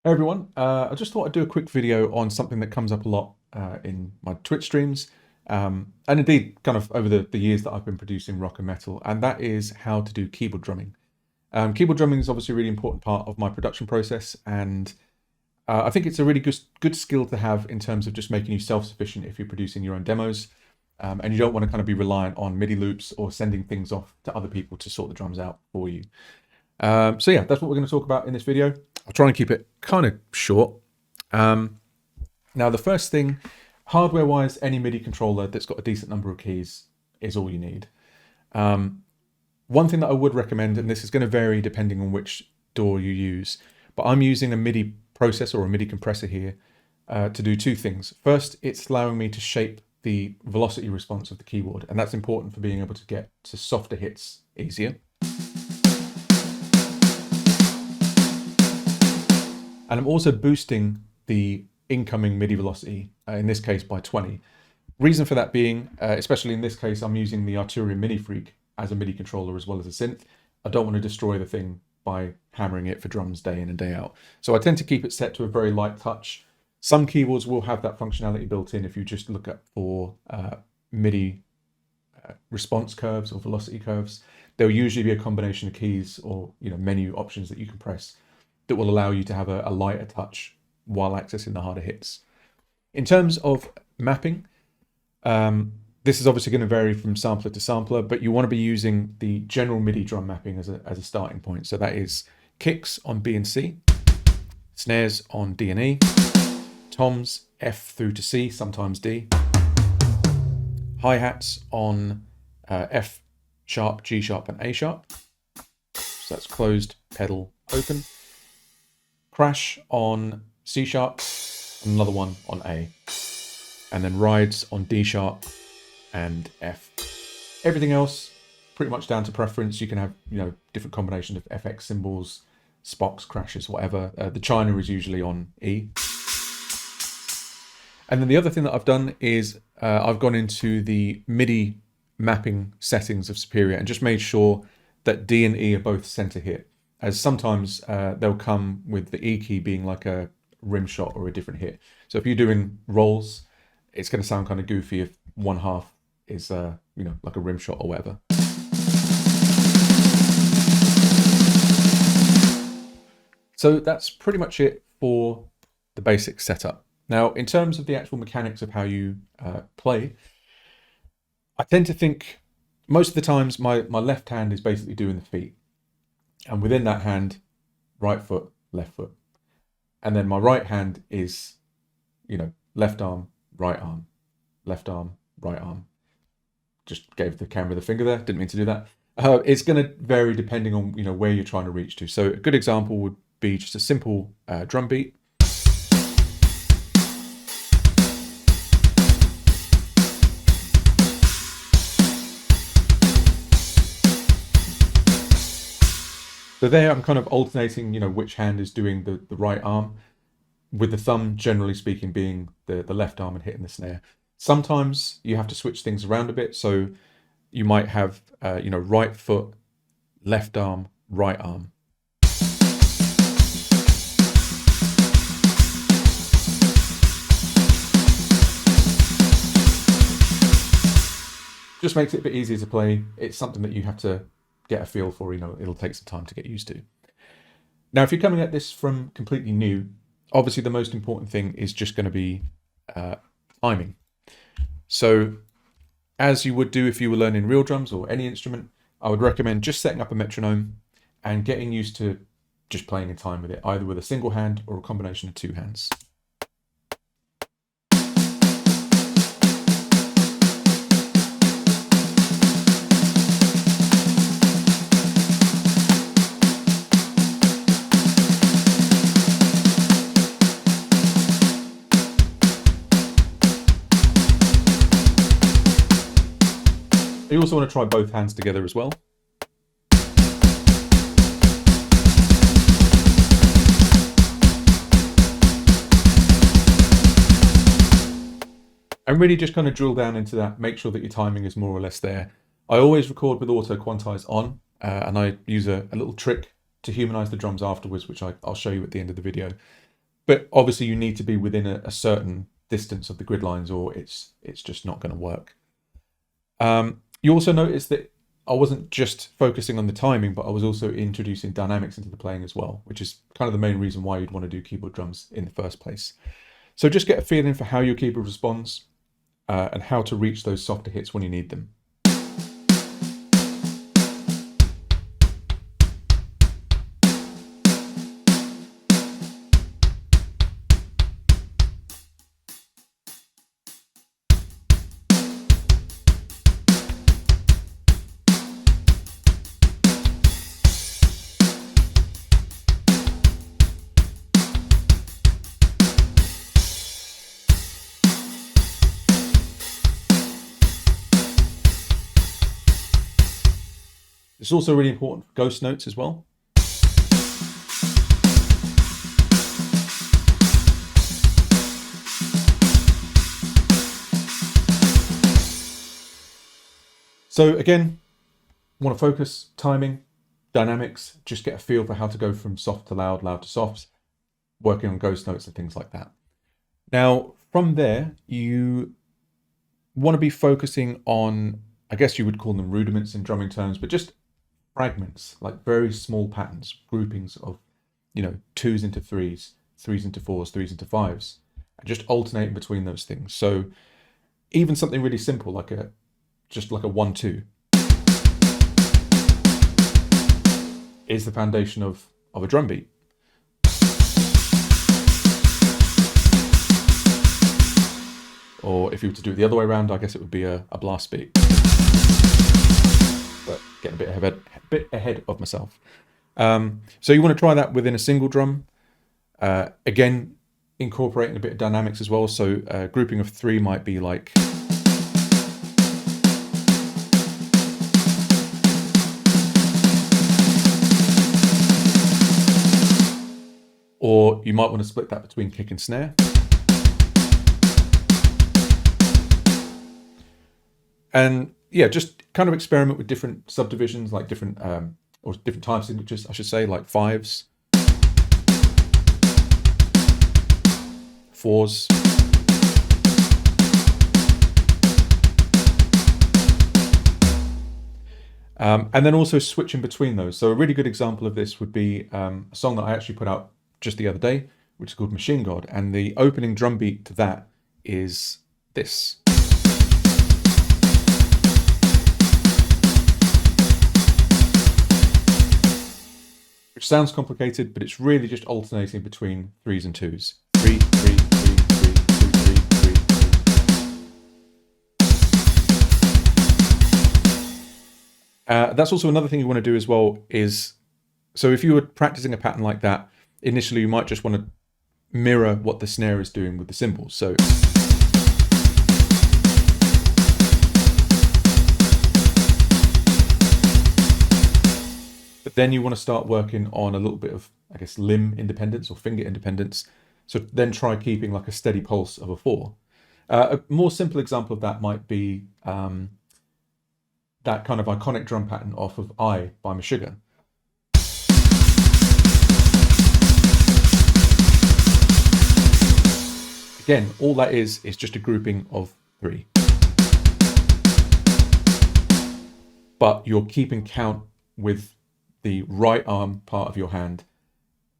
Hey everyone, I just thought I'd do a quick video on something that comes up a lot in my Twitch streams, and indeed kind of over the years that I've been producing rock and metal, and that is how to do keyboard drumming. Keyboard drumming is obviously a really important part of my production process, and I think it's a really good skill to have in terms of just making you self-sufficient if you're producing your own demos, and you don't want to kind of be reliant on MIDI loops or sending things off to other people to sort the drums out for you. So yeah, that's what we're going to talk about in this video. I'll try and keep it kind of short. Now, the first thing, hardware-wise, any MIDI controller that's got a decent number of keys is all you need. One thing that I would recommend, and this is going to vary depending on which DAW you use, but I'm using a MIDI processor or a MIDI compressor here to do two things. First, it's allowing me to shape the velocity response of the keyboard, and that's important for being able to get to softer hits easier. And I'm also boosting the incoming MIDI velocity, in this case by 20. Reason for that being, especially in this case, I'm using the Arturia Mini Freak as a MIDI controller as well as a synth. I don't want to destroy the thing by hammering it for drums day in and day out. So I tend to keep it set to a very light touch. Some keyboards will have that functionality built in if you just look up for MIDI response curves or velocity curves. There'll usually be a combination of keys or menu options that you can press that will allow you to have a lighter touch while accessing the harder hits. In terms of mapping, this is obviously going to vary from sampler to sampler, but you want to be using the general MIDI drum mapping as a starting point. So that is kicks on B and C, snares on D and E, toms F through to C, sometimes D, hi-hats on F sharp, G sharp, and A sharp. So that's closed, pedal, open. Crash on C sharp, and another one on A, and then rides on D sharp and F. Everything else pretty much down to preference. You can have different combinations of FX symbols, spots, crashes, whatever. The China is usually on E. And then the other thing that I've done is I've gone into the MIDI mapping settings of Superior and just made sure that D and E are both center hit, as sometimes they'll come with the E key being like a rim shot or a different hit. So if you're doing rolls, it's going to sound kind of goofy if one half is like a rim shot or whatever. So that's pretty much it for the basic setup. Now, in terms of the actual mechanics of how you play, I tend to think most of the times my left hand is basically doing the feet. And within that hand, right foot, left foot. And then my right hand is, left arm, right arm, left arm, right arm. Just gave the camera the finger there, didn't mean to do that. It's going to vary depending on, where you're trying to reach to. So a good example would be just a simple drum beat. So there I'm kind of alternating, which hand is doing the right arm, with the thumb, generally speaking, being the left arm and hitting the snare. Sometimes you have to switch things around a bit. So you might have, right foot, left arm, right arm. Just makes it a bit easier to play. It's something that you have to get a feel for, it'll take some time to get used to. Now, if you're coming at this from completely new, obviously the most important thing is just going to be timing. So as you would do if you were learning real drums or any instrument, I would recommend just setting up a metronome and getting used to just playing in time with it, either with a single hand or a combination of two hands. You also want to try both hands together as well. And really just kind of drill down into that, make sure that your timing is more or less there. I always record with auto quantize on, and I use a little trick to humanize the drums afterwards, which I'll show you at the end of the video. But obviously you need to be within a certain distance of the grid lines or it's just not going to work. You also notice that I wasn't just focusing on the timing, but I was also introducing dynamics into the playing as well, which is kind of the main reason why you'd want to do keyboard drums in the first place. So just get a feeling for how your keyboard responds and how to reach those softer hits when you need them. It's also really important for ghost notes as well. So again, want to focus, timing, dynamics, just get a feel for how to go from soft to loud, loud to soft, working on ghost notes and things like that. Now, from there, you want to be focusing on, I guess you would call them rudiments in drumming terms, but just fragments, like very small patterns, groupings of, 2s into 3s, 3s into 4s, 3s into 5s, and just alternating between those things. So even something really simple like just like a 1-2 is the foundation of a drum beat. Or if you were to do it the other way around, I guess it would be a blast beat. But getting a bit ahead of myself. So you want to try that within a single drum. Again, incorporating a bit of dynamics as well. So a grouping of 3 might be like... Or you might want to split that between kick and snare. And yeah, just kind of experiment with different subdivisions, like different time signatures, I should say, like 5s, 4s. And then also switching between those. So a really good example of this would be a song that I actually put out just the other day, which is called Machine God. And the opening drum beat to that is this. Which sounds complicated, but it's really just alternating between 3s and 2s. 3, 3, 3, 3, 2, 3, 3. That's also another thing you want to do as well is, so if you were practicing a pattern like that, initially you might just want to mirror what the snare is doing with the cymbals. So but then you want to start working on a little bit of, I guess, limb independence or finger independence. So then try keeping like a steady pulse of a 4. A more simple example of that might be that kind of iconic drum pattern off of I by Meshuggah. Again, all that is just a grouping of 3. But you're keeping count with the right arm part of your hand.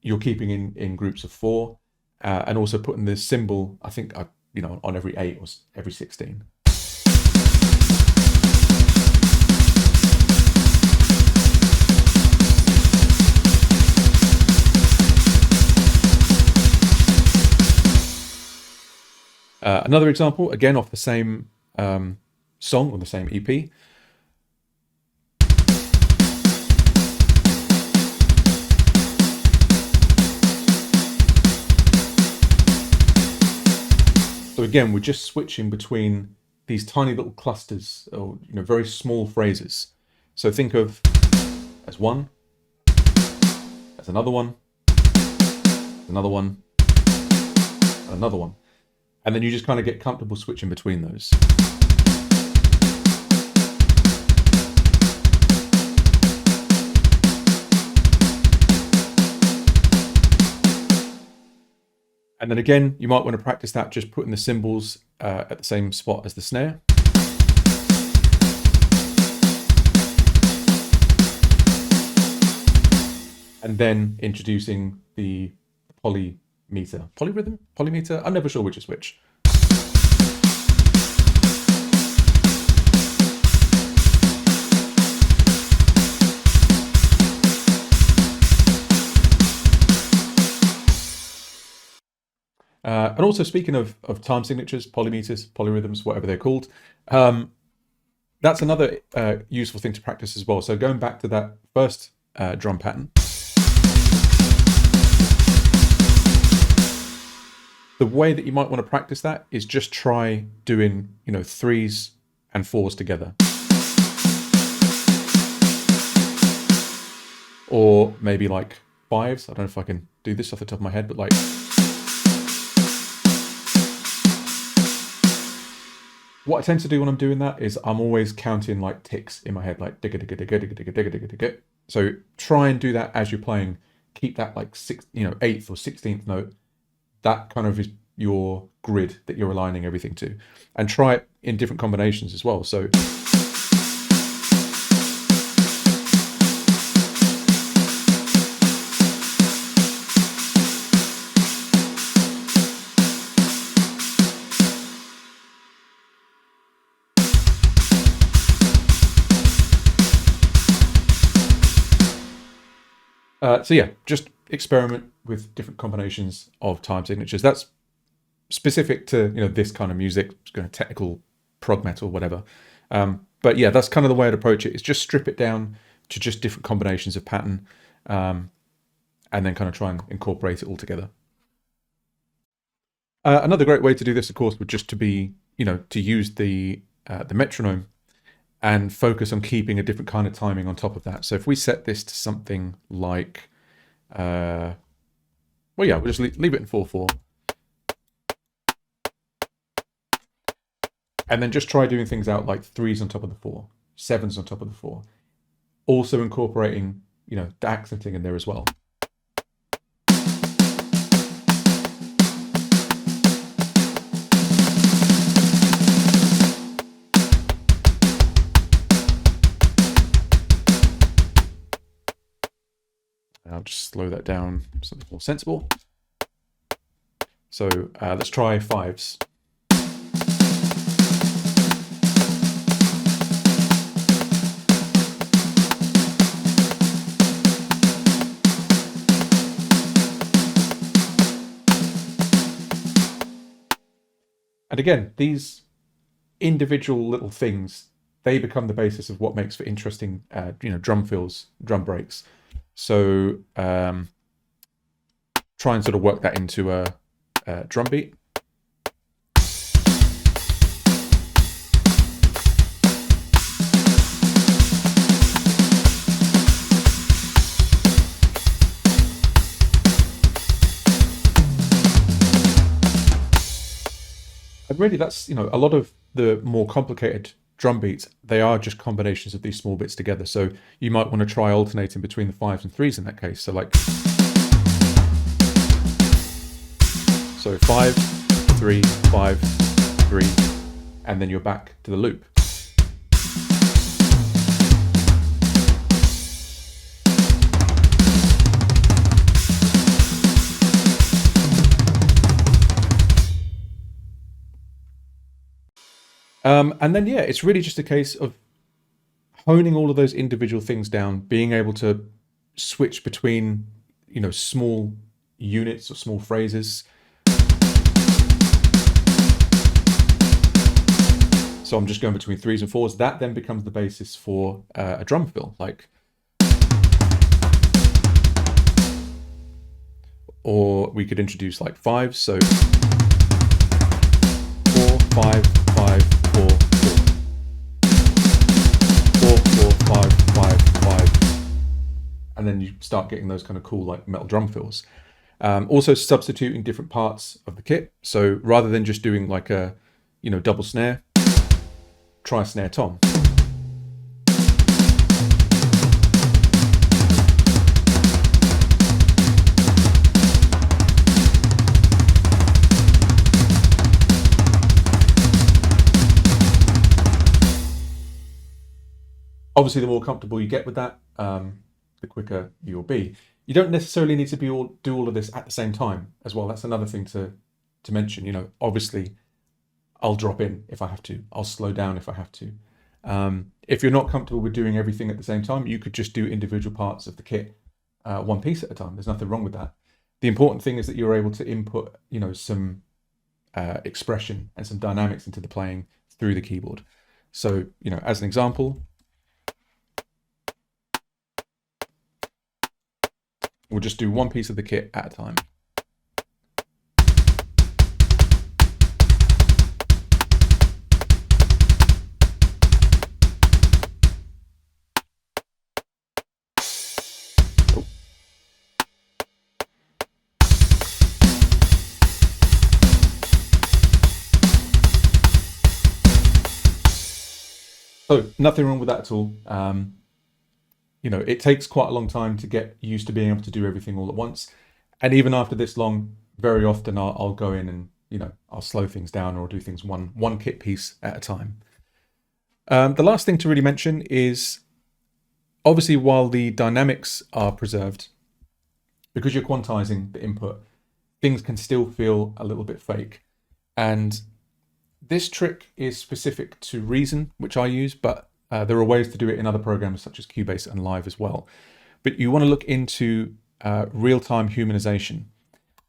You're keeping in groups of 4, and also putting the cymbal, I think, on every 8 or every 16. Another example, again off the same song or the same EP. So again, we're just switching between these tiny little clusters or very small phrases. So think of as one, as another one, another one, and another one. And then you just kind of get comfortable switching between those. And then again, you might want to practice that just putting the cymbals at the same spot as the snare. And then introducing the polymeter. Polyrhythm? Polymeter? I'm never sure which is which. And also, speaking of time signatures, polymeters, polyrhythms, whatever they're called, that's another useful thing to practice as well. So going back to that first drum pattern, the way that you might want to practice that is just try doing, 3s and 4s together. Or maybe like 5s. I don't know if I can do this off the top of my head, but like... What I tend to do when I'm doing that is I'm always counting like ticks in my head, like digga digga digga digga digga digga digga digga. So try and do that as you're playing. Keep that like 8th or 16th note. That kind of is your grid that you're aligning everything to, and try it in different combinations as well. So yeah, just experiment with different combinations of time signatures. That's specific to this kind of music, kind of technical prog metal, whatever. But yeah, that's kind of the way I'd approach it. Is just strip it down to just different combinations of pattern, and then kind of try and incorporate it all together. Another great way to do this, of course, would just to be to use the metronome and focus on keeping a different kind of timing on top of that. So if we set this to something like, well, yeah, we'll just leave it in 4/4. And then just try doing things out like 3s on top of the 4, 7s on top of the 4. Also incorporating, the accenting in there as well. I'll just slow that down, something more sensible. So let's try 5s. And again, these individual little things, they become the basis of what makes for interesting, drum fills, drum breaks. So try and sort of work that into a drum beat. And really that's, a lot of the more complicated drum beats, they are just combinations of these small bits together. So you might want to try alternating between the 5s and 3s in that case. So like, so 5, 3, 5, 3, and then you're back to the loop. And then, yeah, it's really just a case of honing all of those individual things down, being able to switch between, small units or small phrases. So I'm just going between 3s and 4s. That then becomes the basis for a drum fill, like. Or we could introduce like 5s, so 4, 5, 5, 4, 4. 4, 4, 5, 5, 5. And then you start getting those kind of cool like metal drum fills. Also substituting different parts of the kit. So rather than just doing like a, double snare, try a snare tom. Obviously, the more comfortable you get with that, the quicker you'll be. You don't necessarily need to do all of this at the same time as well. That's another thing to mention. You know, obviously, I'll drop in if I have to. I'll slow down if I have to. If you're not comfortable with doing everything at the same time, you could just do individual parts of the kit one piece at a time. There's nothing wrong with that. The important thing is that you're able to input, you know, some expression and some dynamics into the playing through the keyboard. So, you know, as an example, we'll just do one piece of the kit at a time. So nothing wrong with that at all. You know, it takes quite a long time to get used to being able to do everything all at once. And even after this long, very often I'll go in and, you know, I'll slow things down or do things one kit piece at a time. The last thing to really mention is, obviously, while the dynamics are preserved, because you're quantizing the input, things can still feel a little bit fake. And this trick is specific to Reason, which I use, but there are ways to do it in other programs such as Cubase and Live as well. But you want to look into real-time humanization.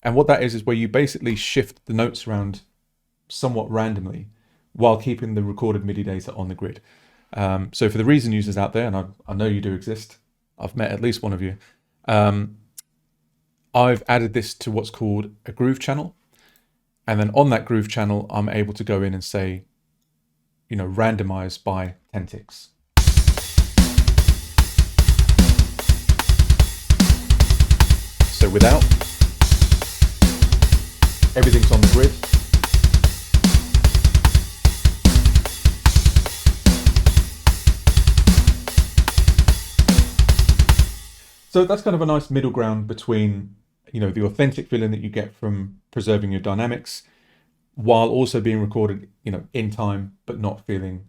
And what that is where you basically shift the notes around somewhat randomly while keeping the recorded MIDI data on the grid. So for the Reason users out there, and I know you do exist, I've met at least one of you, I've added this to what's called a groove channel. And then on that groove channel, I'm able to go in and say, you know, randomize by 10 ticks. So without, everything's on the grid. So that's kind of a nice middle ground between, you know, the authentic feeling that you get from preserving your dynamics while also being recorded, you know, in time, but not feeling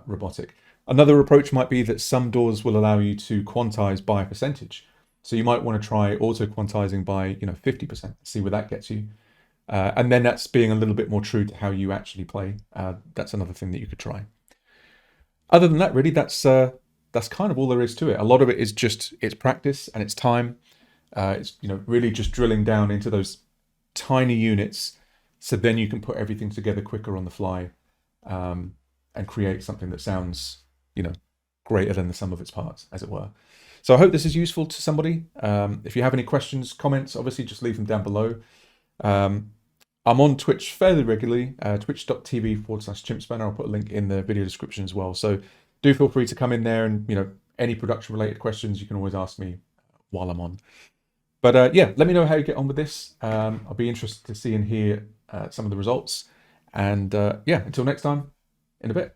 robotic. Another approach might be that some DAWs will allow you to quantize by a percentage. So you might want to try auto quantizing by, you know, 50%, see where that gets you. And then that's being a little bit more true to how you actually play. That's another thing that you could try. Other than that, really, that's kind of all there is to it. A lot of it is just, it's practice and it's time. It's, you know, really just drilling down into those tiny units, so then you can put everything together quicker on the fly, and create something that sounds, you know, greater than the sum of its parts, as it were. So I hope this is useful to somebody. If you have any questions, comments, obviously just leave them down below. I'm on Twitch fairly regularly, twitch.tv/chimpspanner. I'll put a link in the video description as well. So do feel free to come in there, and, you know, any production related questions you can always ask me while I'm on. But yeah, let me know how you get on with this. I'll be interested to see and hear some of the results. And yeah, until next time, in a bit.